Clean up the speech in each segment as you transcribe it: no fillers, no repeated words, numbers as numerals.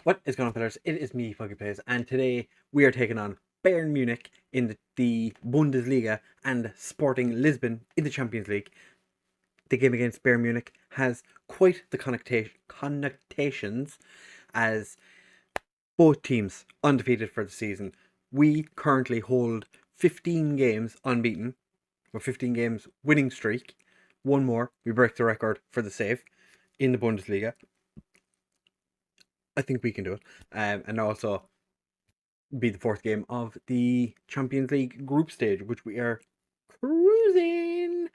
What is going on, pillars? It is me, FoggyPlays, and today we are taking on Bayern Munich in the Bundesliga and Sporting Lisbon in the Champions League. The game against Bayern Munich has quite the connotations, as both teams undefeated for the season. We currently hold 15 games unbeaten, or 15 games winning streak. One more, we break the record for the save in the Bundesliga. I think we can do it. And also be the fourth game of the Champions League group stage, which we are cruising.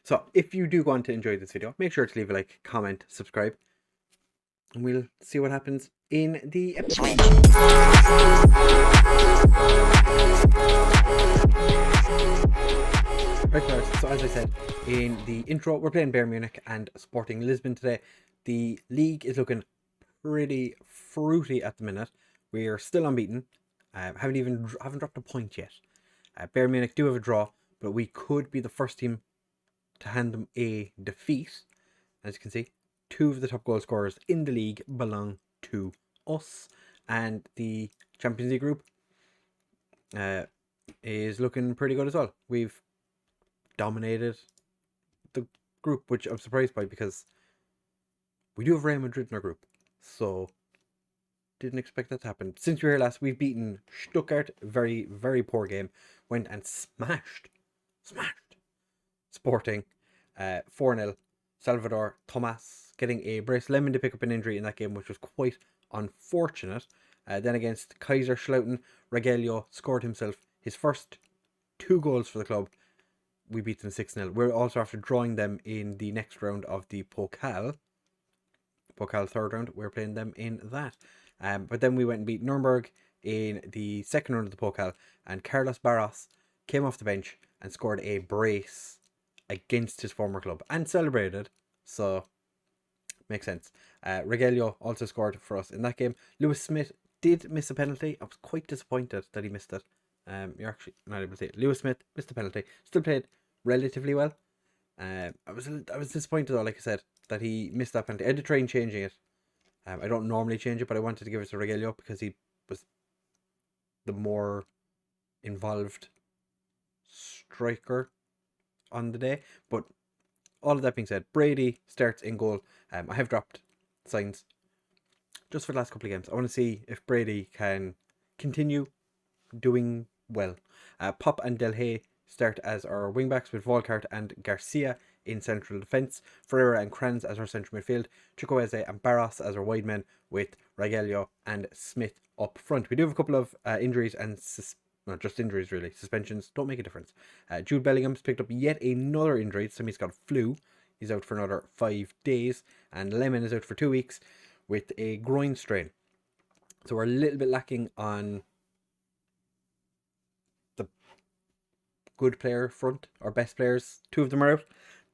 So if you do want to enjoy this video, make sure to leave a like, comment, subscribe, and we'll see what happens in the episode. Right, guys, so as I said in the intro, we're playing Bayern Munich and Sporting Lisbon today. The league is looking pretty fruity at the minute. We're still unbeaten. Haven't dropped a point yet. Bayern Munich do have a draw, but we could be the first team to hand them a defeat. As you can see, two of the top goal scorers in the league belong to us, and the Champions League group is looking pretty good as well. We've dominated the group, which I'm surprised by because we do have Real Madrid in our group, so didn't expect that to happen. Since we were here last, we've beaten Stuttgart, very, very poor game. Went and smashed Sporting 4-0. Salvador Tomas getting a brace. Lemon to pick up an injury in that game, which was quite unfortunate. Then against Kaiserslautern, Regelio scored himself his first 2 goals for the club. We beat them 6-0. We're also after drawing them in the next round of the Pokal third round. We're playing them in that. But then we went and beat Nuremberg in the second round of the Pokal, and Carlos Barros came off the bench and scored a brace against his former club and celebrated. So makes sense. Regelio also scored for us in that game. Lewis Smith did miss a penalty. I was quite disappointed that he missed it. You're actually not able to see it. Lewis Smith missed the penalty. Still played relatively well. I was disappointed though, like I said, that he missed that penalty. I had to try and changing it. I don't normally change it, but I wanted to give it to Regelio because he was the more involved striker on the day. But all of that being said, Brady starts in goal. I have dropped signs just for the last couple of games. I want to see if Brady can continue doing well. Pop and Delhay start as our wingbacks, with Volkart and Garcia in central defence, Ferreira and Kranz as our central midfield, Chukwueze and Barros as our wide men, with Regelio and Smith up front. We do have a couple of injuries and not just injuries really, suspensions don't make a difference. Jude Bellingham's picked up yet another injury. He's got a flu. He's out for another 5 days, and Lemon is out for 2 weeks with a groin strain. So we're a little bit lacking on the good player front. Our best players, 2 of them are out.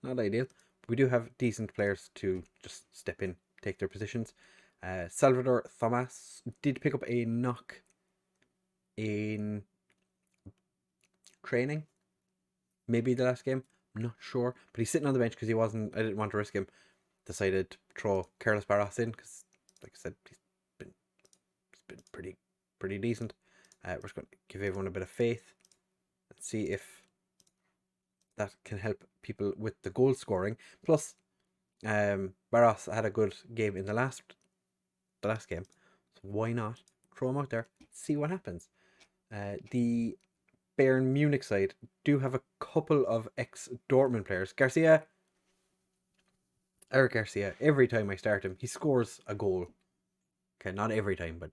Not ideal. But we do have decent players to just step in, take their positions. Salvador Thomas did pick up a knock in training, maybe the last game. I'm not sure, but he's sitting on the bench because I didn't want to risk him. Decided to throw Carlos Barros in because, like I said, he's been pretty decent. We're just going to give everyone a bit of faith and see if that can help people with the goal scoring. Plus, Barros had a good game in the last game, so why not throw him out there, see what happens. The Bayern Munich side do have a couple of ex-Dortmund players. Eric Garcia, every time I start him, he scores a goal. Okay, not every time, but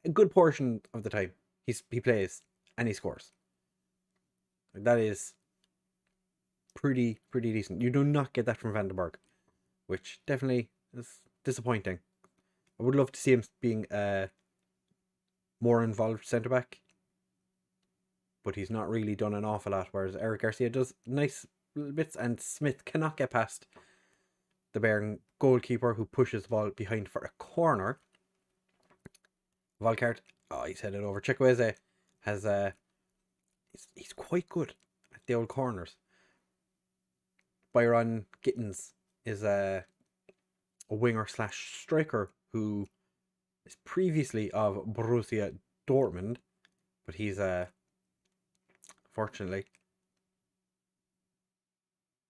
a good portion of the time he plays and he scores. That is pretty decent. You do not get that from Van den Berg, which definitely is disappointing. I would love to see him being a more involved centre back, but he's not really done an awful lot, whereas Eric Garcia does nice little bits, and Smith cannot get past the Bayern goalkeeper, who pushes the ball behind for a corner. Volkart, he's headed over. Chukwueze has he's quite good at the old corners. Byron Gittins is a winger slash striker who is previously of Borussia Dortmund, but he's fortunately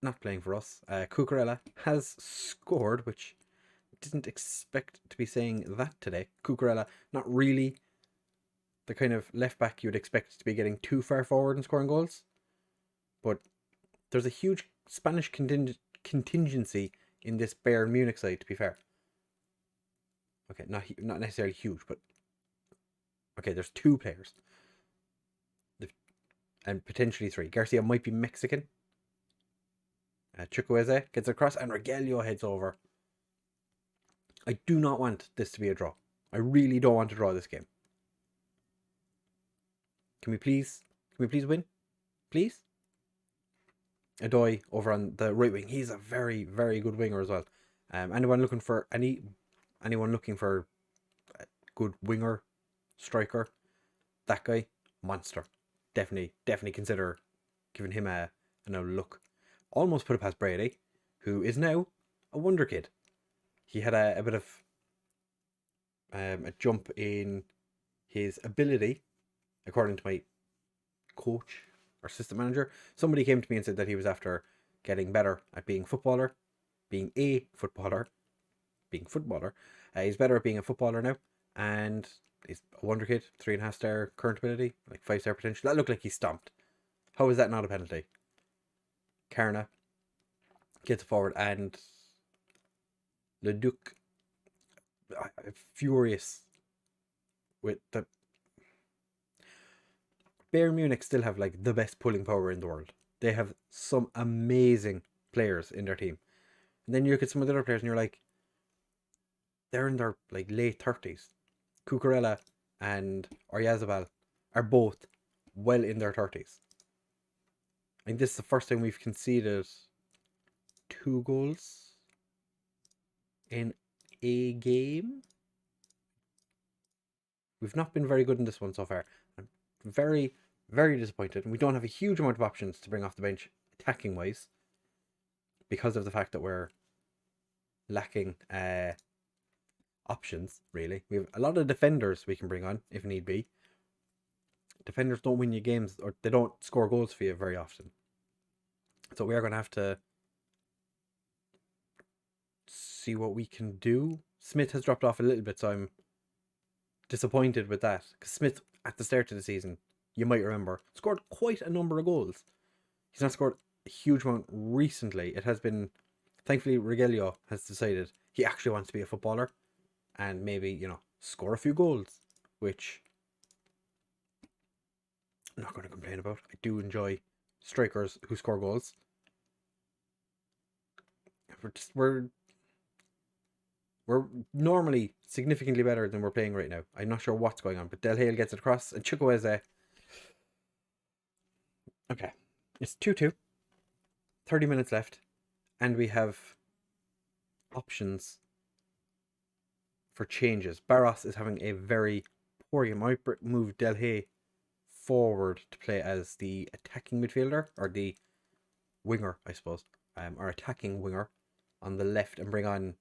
not playing for us. Cucurella has scored, which didn't expect to be saying that today. Cucurella, not really the kind of left back you'd expect to be getting too far forward and scoring goals, but there's a huge Spanish contingency in this Bayern Munich side, to be fair. Okay, not necessarily huge, but okay, there's 2 players. And potentially 3. Garcia might be Mexican. Chukwueze gets across, and Regelio heads over. I do not want this to be a draw. I really don't want to draw this game. Can we please win? Please? Adoy over on the right wing. He's a very, very good winger as well. Anyone looking for a good winger, striker, that guy, monster. Definitely consider giving him another look. Almost put it past Brady, who is now a wonder kid. He had a bit of a jump in his ability, according to my coach or assistant manager. Somebody came to me and said that he was after getting better at being a footballer. He's better at being a footballer now, and he's a wonder kid. 3.5 star current ability, like 5 star potential. That looked like he stomped. How is that not a penalty? Karna gets forward, and Leduc, furious with the Bayern Munich still have like the best pulling power in the world. They have some amazing players in their team. And then you look at some of the other players and you're like, they're in their like late 30s. Cucurella and Oyarzabal are both well in their 30s. I think this is the first time we've conceded 2 goals in a game. We've not been very good in this one so far. I'm very, very disappointed. And we don't have a huge amount of options to bring off the bench attacking wise, because of the fact that we're lacking options, really. We have a lot of defenders we can bring on if need be. Defenders don't win you games, or they don't score goals for you very often. So we are going to have to see what we can do. Smith has dropped off a little bit, so I'm disappointed with that. Because Smith, at the start of the season, you might remember, scored quite a number of goals. He's not scored a huge amount recently. It has been, thankfully, Regelio has decided he actually wants to be a footballer and maybe, score a few goals, which I'm not going to complain about. I do enjoy strikers who score goals. We're normally significantly better than we're playing right now. I'm not sure what's going on, but Del Hale gets it across, and Chukwueze. Okay, it's 2-2. 30 minutes left, and we have options for changes. Barros is having a very poor game. I might move Del Hale forward to play as the attacking midfielder, or the winger, I suppose, or attacking winger on the left, and bring on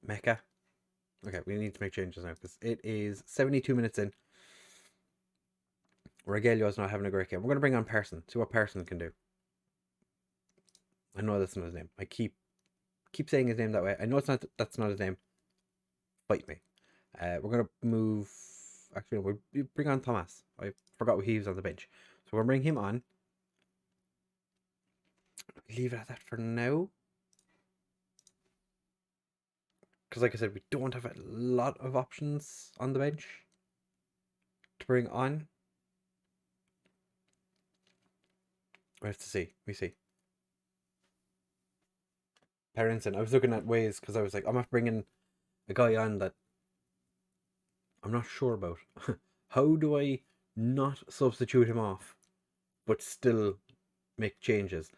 Mecca. Okay, we need to make changes now because it is 72 minutes in. Regelio is not having a great game. We're going to bring on Person. See what Person can do. I know that's not his name. I keep saying his name that way. I know that's not his name. Fight me. We're going to move. Actually, we'll bring on Thomas. I forgot he was on the bench. So we're going to bring him on. Leave it at that for now. Because like I said, we don't have a lot of options on the bench to bring on. We have to see. We see. Parenson. I was looking at ways because I was like, I'm not bringing a guy on that I'm not sure about. How do I not substitute him off but still make changes?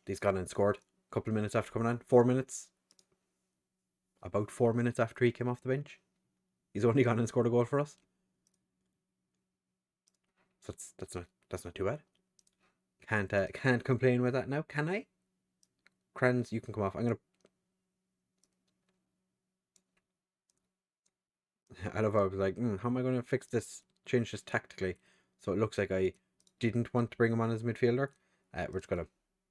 He's gone and scored a couple of minutes after coming on. 4 minutes. About 4 minutes after he came off the bench. He's only gone and scored a goal for us. So that's not too bad. Can't complain with that now, can I? Kranz, you can come off. I'm gonna I love how I was like, how am I going to fix this, change this tactically? So it looks like I didn't want to bring him on as midfielder. We're just going to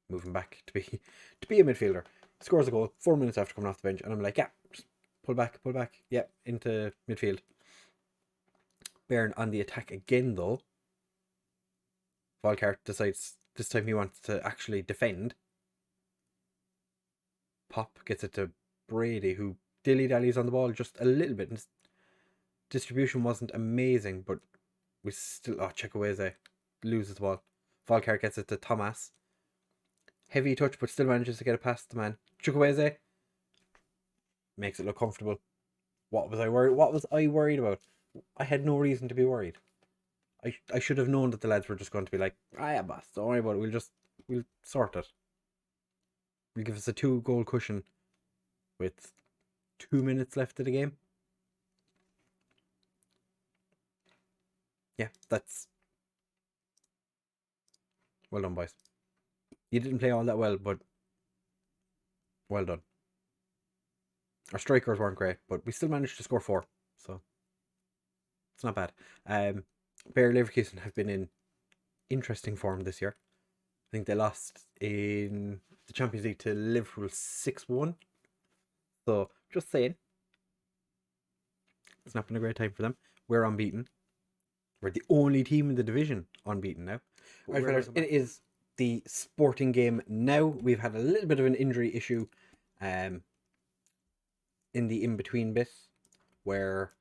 move him back to be a midfielder. Scores a goal 4 minutes after coming off the bench, and I'm like, yeah, just pull back, yeah, into midfield. Bayern on the attack again though. Volkart decides this time he wants to actually defend. Pop gets it to Brady, who dilly-dallies on the ball just a little bit. His distribution wasn't amazing, but we still... Oh, Chukwueze loses the ball. Volkart gets it to Thomas. Heavy touch, but still manages to get it past the man. Chukwueze makes it look comfortable. What was I worried about? I had no reason to be worried. I should have known that the lads were just going to be like, yeah, boss, don't worry about it. We'll sort it. We'll give us a 2-goal cushion with 2 minutes left of the game. Yeah, that's... Well done, boys. You didn't play all that well, but well done. Our strikers weren't great, but we still managed to score 4, so it's not bad. Bayer Leverkusen have been in interesting form this year. I think they lost in the Champions League to Liverpool 6-1. So, just saying. It's not been a great time for them. We're unbeaten. We're the only team in the division unbeaten now. Right, fellas, it is the sporting game now. We've had a little bit of an injury issue in the in-between bit where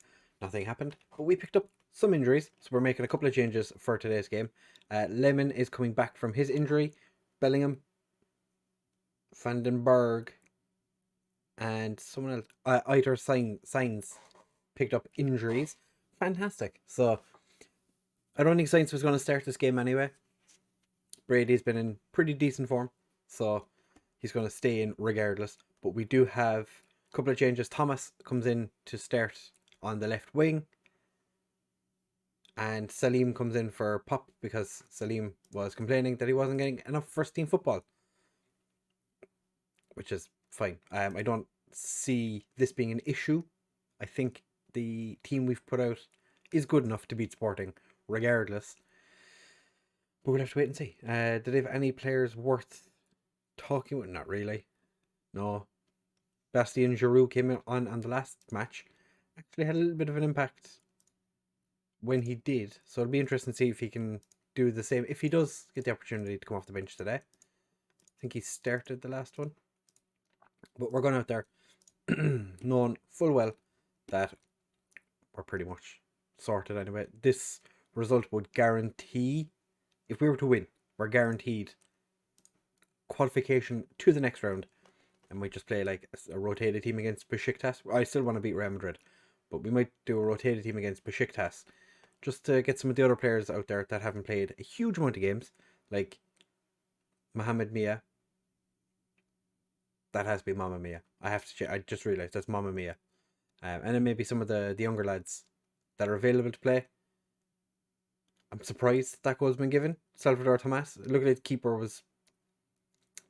nothing happened. But we picked up some injuries, so we're making a couple of changes for today's game. Lemon is coming back from his injury. Bellingham, Vandenberg, and someone else, Eiter Signs picked up injuries. Fantastic. So I don't think Sainz was going to start this game anyway. Brady's been in pretty decent form, so he's going to stay in regardless. But we do have a couple of changes. Thomas comes in to start on the left wing, and Salim comes in for Pop because Salim was complaining that he wasn't getting enough first team football, which is fine. I don't see this being an issue. I think the team we've put out is good enough to beat Sporting regardless. But we'll have to wait and see. Did they have any players worth talking about? Not really. No. Bastien Giroud came on the last match. Actually had a little bit of an impact when he did. So it'll be interesting to see if he can do the same. If he does get the opportunity to come off the bench today. I think he started the last one. But we're going out there knowing full well that we're pretty much sorted anyway. This result would guarantee, if we were to win, we're guaranteed qualification to the next round. And we just play like a rotated team against Besiktas. I still want to beat Real Madrid, but we might do a rotated team against Besiktas just to get some of the other players out there that haven't played a huge amount of games, like Mohamed Mia. That has to be Mamma Mia. I have to check. I just realised that's Mamma Mia. And then maybe some of the younger lads that are available to play. I'm surprised that goal's been given. Salvador Tomas. Look at the keeper was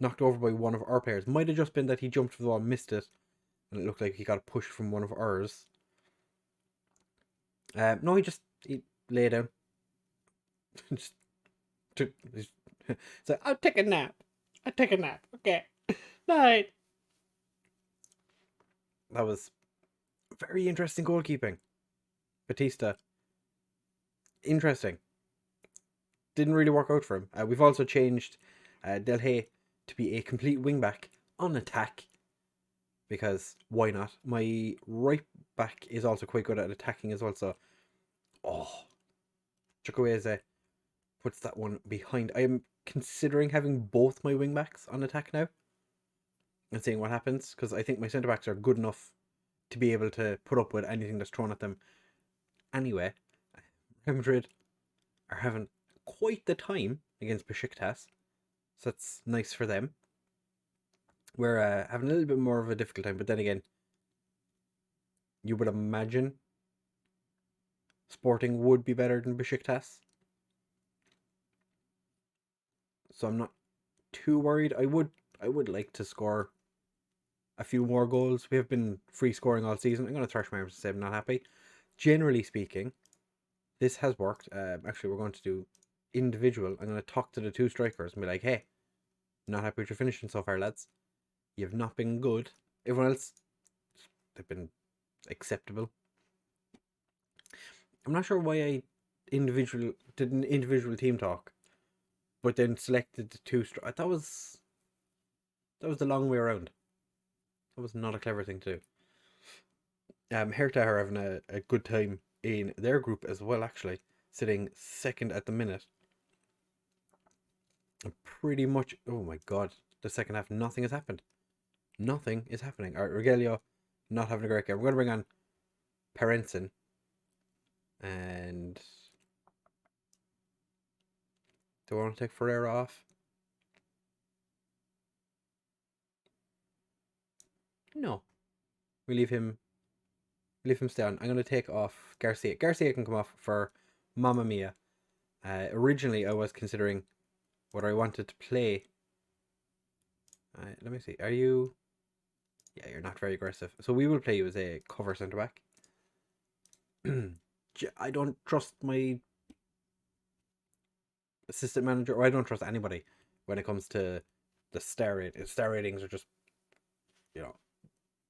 knocked over by one of our players. Might have just been that he jumped for the ball and missed it, and it looked like he got a push from one of ours. No, he lay down. Just took. So I'll take a nap. Okay. Night. That was very interesting goalkeeping. Batista. Interesting. Didn't really work out for him. We've also changed Del Hay to be a complete wingback on attack. Because why not? My right back is also quite good at attacking as well. So, Chukwueze puts that one behind. I am considering having both my wingbacks on attack now. And seeing what happens. Because I think my centre backs are good enough to be able to put up with anything that's thrown at them. Anyway, Real Madrid are having quite the time against Besiktas. So that's nice for them. We're having a little bit more of a difficult time. But then again, you would imagine Sporting would be better than Besiktas. So I'm not too worried. I would like to score a few more goals. We have been free scoring all season. I'm going to thrash my arms and say I'm not happy. generally speaking, this has worked. Actually, we're going to do individual. I'm going to talk to the two strikers and be like, hey, not happy with your finishing so far, lads. You've not been good. Everyone else, they've been acceptable. I'm not sure why I did an individual team talk, but then selected the two. That was the long way around. That was not a clever thing to do. Hertha are having a good time in their group as well, actually, sitting second at the minute. And pretty much, oh my god, the second half, nothing has happened. Nothing is happening. All right, Regelio, not having a great game. We're going to bring on Parensen. And do I want to take Ferreira off? No. We leave him stay on. I'm going to take off Garcia. Garcia can come off for Mamma Mia. Originally, I was considering whether I wanted to play. Let me see. Are you... Yeah, you're not very aggressive. So we will play you as a cover centre-back. I don't trust my assistant manager, or I don't trust anybody when it comes to the star ratings. Star ratings are just,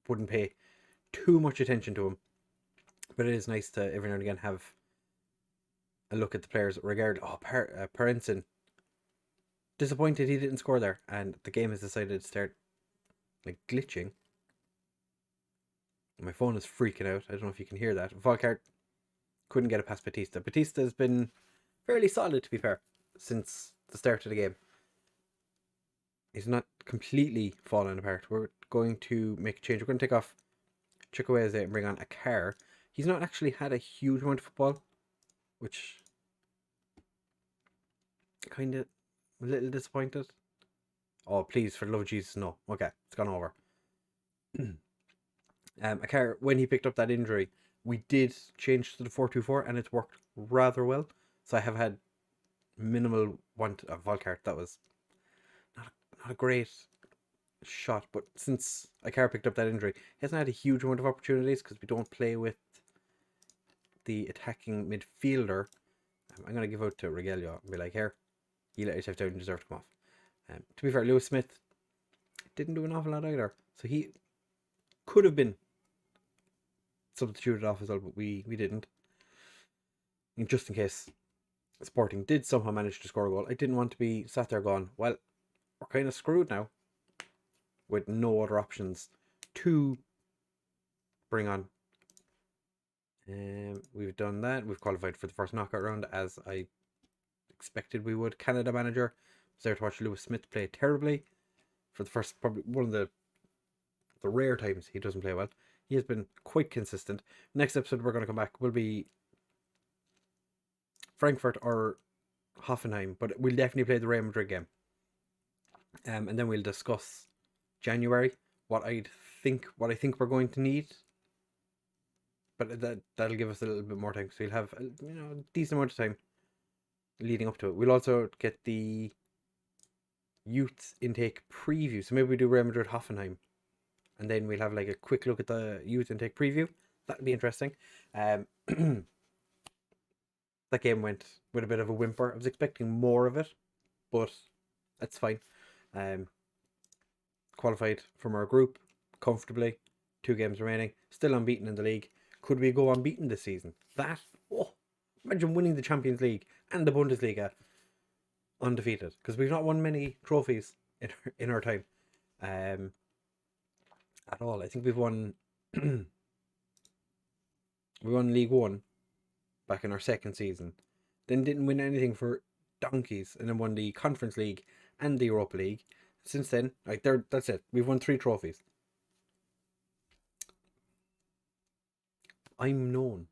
wouldn't pay too much attention to them. But it is nice to every now and again have a look at the players regardless. Oh, Parensen. Disappointed he didn't score there, and the game has decided to start glitching. My phone is freaking out. I don't know if you can hear that. Volkart couldn't get it past Batista. Batista has been fairly solid, to be fair, since the start of the game. He's not completely fallen apart. We're going to make a change. We're going to take off Chukwueze and bring on a car. He's not actually had a huge amount of football, which kind of a little disappointed. Oh, please, for the love of Jesus, no. Okay, it's gone over. Akar, when he picked up that injury, we did change to the 4-2-4, and it's worked rather well. So I have had minimal want of Volkart. That was not a great shot, but since Akar picked up that injury, he hasn't had a huge amount of opportunities because we don't play with the attacking midfielder. I'm going to give out to Regelio and be like, here, you let yourself down, you deserve to come off. To be fair, Lewis Smith didn't do an awful lot either, so he could have been substituted off as well, but we didn't. And just in case Sporting did somehow manage to score a goal, I didn't want to be sat there going, well, we're kind of screwed now with no other options to bring on. We've done that. We've qualified for the first knockout round as I expected we would. Canada manager was there to watch Lewis Smith play terribly for the first, probably one of the rare times he doesn't play well. He has been quite consistent. Next episode we're going to come back will be Frankfurt or Hoffenheim, but we'll definitely play the Real Madrid game. And then we'll discuss January, what I think we're going to need. But that'll give us a little bit more time, because we'll have a decent amount of time leading up to it. We'll also get the youth intake preview. So maybe we do Real Madrid Hoffenheim, and then we'll have a quick look at the youth intake preview. That'll be interesting. That game went with a bit of a whimper. I was expecting more of it, but that's fine. Qualified from our group comfortably. 2 games remaining. Still unbeaten in the league. Could we go unbeaten this season? Imagine winning the Champions League and the Bundesliga undefeated, because we've not won many trophies in our time at all. I think we've won we won League One back in our second season, then didn't win anything for donkeys, and then won the Conference League and the Europa League. Since then, that's it. We've won 3 trophies. I'm known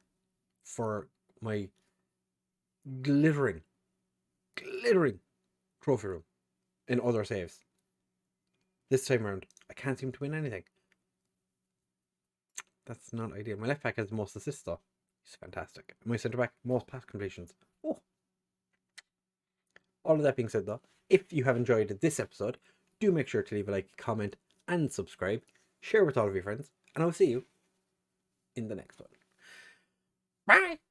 for my glittering trophy room in other saves. This time around, I can't seem to win anything. That's not ideal. My left back has the most assists though. He's fantastic. My centre back, most pass completions. All of that being said though, if you have enjoyed this episode, do make sure to leave a like, comment, and subscribe. Share with all of your friends, and I'll see you in the next one. Bye.